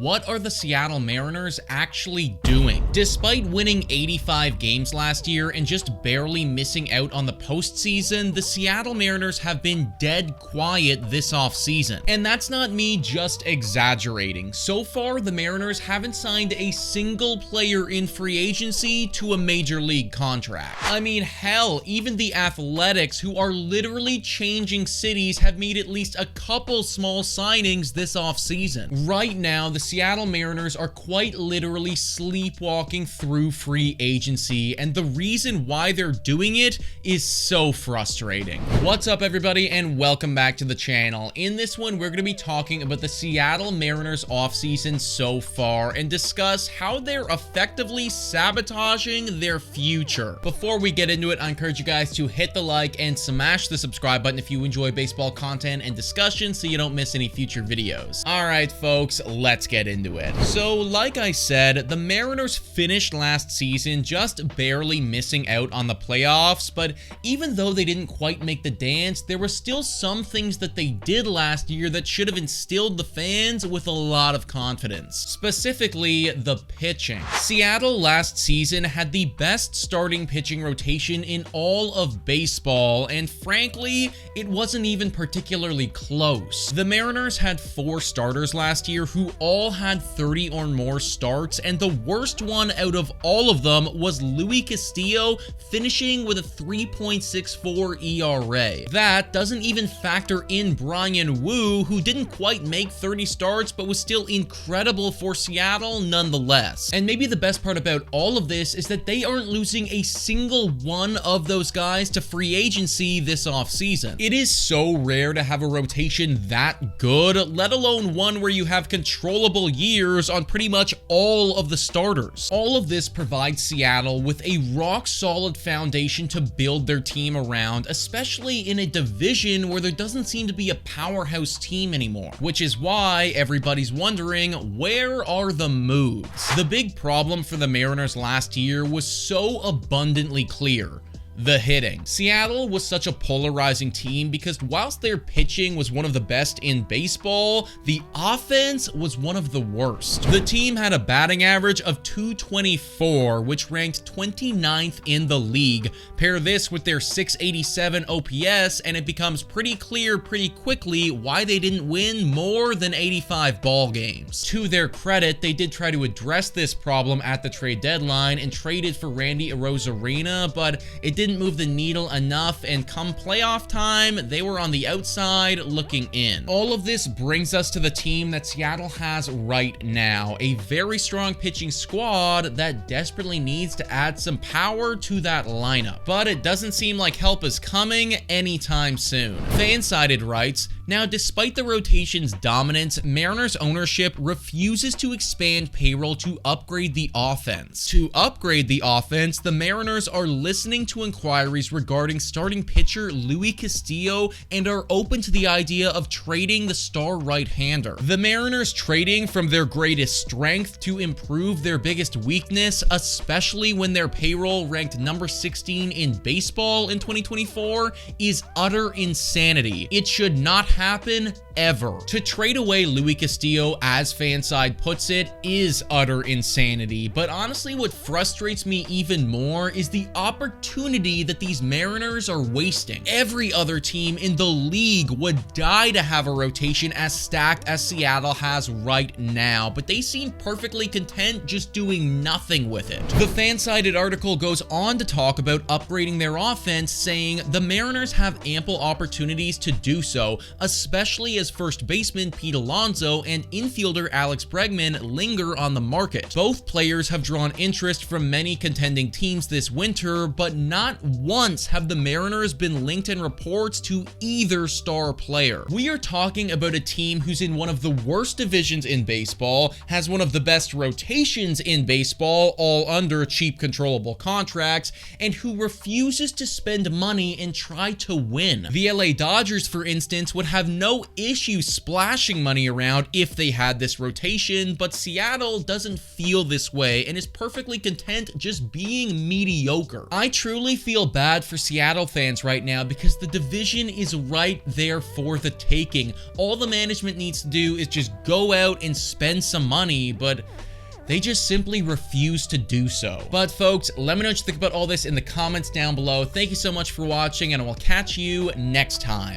what are the Seattle Mariners actually doing? Despite winning 85 games last year and just barely missing out on the postseason, the Seattle Mariners have been dead quiet this offseason. And that's not me just exaggerating. So far, the Mariners haven't signed a single player in free agency to a major league contract. I mean, hell, even the Athletics, who are literally changing cities, have made at least a couple small signings this offseason. Right now, the Seattle Mariners are quite literally sleepwalking through free agency, and the reason why they're doing it is so frustrating. What's up, everybody, and welcome back to the channel. In this one, we're going to be talking about the Seattle Mariners offseason so far and discuss how they're effectively sabotaging their future. Before we get into it, I encourage you guys to hit the like and smash the subscribe button if you enjoy baseball content and discussion so you don't miss any future videos. Alright folks, let's get into it. So like I said, the Mariners finished last season just barely missing out on the playoffs, but even though they didn't quite make the dance, there were still some things that they did last year that should have instilled the fans with a lot of confidence. Specifically, the pitching. Seattle last season had the best starting pitching rotation in all of baseball, and frankly, it wasn't even particularly close. The Mariners had 4 starters last year who all had 30 or more starts, and the worst one out of all of them was Luis Castillo, finishing with a 3.64 ERA. That doesn't even factor in Brian Wu, who didn't quite make 30 starts but was still incredible for Seattle nonetheless. And maybe the best part about all of this is that they aren't losing a single one of those guys to free agency this offseason. It is so rare to have a rotation that good, let alone one where you have controllable years on pretty much all of the starters. All of this provides Seattle with a rock-solid foundation to build their team around, especially in a division where there doesn't seem to be a powerhouse team anymore, which is why everybody's wondering, where are the moves? The big problem for the Mariners last year was so abundantly clear: the hitting. Seattle was such a polarizing team because whilst their pitching was one of the best in baseball, the offense was one of the worst. The team had a batting average of .224, which ranked 29th in the league. Pair this with their .687 OPS, and it becomes pretty clear pretty quickly why they didn't win more than 85 ball games. To their credit, they did try to address this problem at the trade deadline and traded for Randy Arozarena, but it didn't move the needle enough, and come playoff time, they were on the outside looking in. All of this brings us to the team that Seattle has right now, a very strong pitching squad that desperately needs to add some power to that lineup. But it doesn't seem like help is coming anytime soon. Fansided writes, now despite the rotation's dominance, Mariners ownership refuses to expand payroll to upgrade the offense. To upgrade the offense, the Mariners are listening to inquiries regarding starting pitcher Luis Castillo and are open to the idea of trading the star right-hander. The Mariners trading from their greatest strength to improve their biggest weakness, especially when their payroll ranked number 16 in baseball in 2024, is utter insanity. It should not happen ever. To trade away Luis Castillo, as Fanside puts it, is utter insanity. But honestly, what frustrates me even more is the opportunity that these Mariners are wasting. Every other team in the league would die to have a rotation as stacked as Seattle has right now, but they seem perfectly content just doing nothing with it. The Fansided article goes on to talk about upgrading their offense, saying the Mariners have ample opportunities to do so, especially as first baseman Pete Alonso and infielder Alex Bregman linger on the market. Both players have drawn interest from many contending teams this winter, but not once have the Mariners been linked in reports to either star player. We are talking about a team who's in one of the worst divisions in baseball, has one of the best rotations in baseball, all under cheap controllable contracts, and who refuses to spend money and try to win. The LA Dodgers, for instance, would have no issue splashing money around if they had this rotation, but Seattle doesn't feel this way and is perfectly content just being mediocre. I truly feel bad for Seattle fans right now because the division is right there for the taking. All the management needs to do is just go out and spend some money, but they just simply refuse to do so. But folks, let me know what you think about all this in the comments down below. Thank you so much for watching, and I will catch you next time.